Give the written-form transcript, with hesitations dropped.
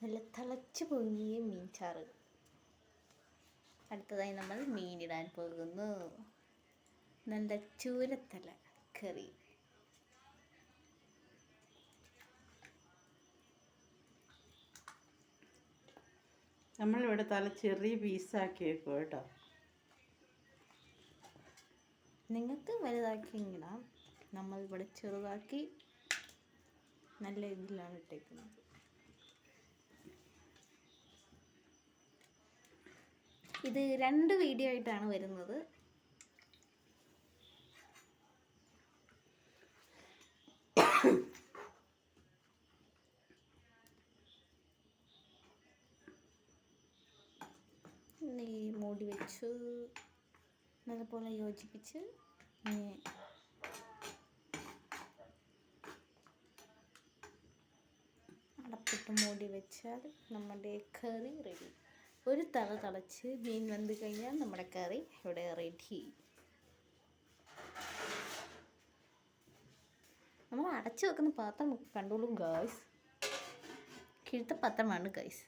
നല്ല തിളച്ച് പൊങ്ങിയ മീൻ ചാറ്. അടുത്തതായി നമ്മൾ മീനിടാൻ പോകുന്നു. നല്ല ചൂരത്തല കറി. നമ്മളിവിടെ തല ചെറിയ പീസാക്കി വെക്കും കേട്ടോ. നിങ്ങൾക്ക് വലുതാക്കി ഇടാം. നമ്മൾ ഇവിടെ ചെറുതാക്കി നല്ല ഇതിലാണ് ഇട്ടേക്കുന്നത്. ഇത് 2 വീഡിയോ ആയിട്ടാണ് വരുന്നത്. മൂടി വെച്ചു നല്ലപോലെ യോജിപ്പിച്ച് അടപ്പിട്ട് മൂടി വെച്ചാൽ നമ്മുടെ കറി റെഡി. ഒരു തല തിളച്ച് മീൻ വെന്ത് കഴിഞ്ഞാൽ നമ്മുടെ കറി ഇവിടെ റെഡി. നമ്മൾ അടച്ചു വെക്കുന്ന പാത്രം കണ്ടോളൂ ഗായ്സ്. കിഴുത്ത പാത്രമാണ് ഗായ്സ്.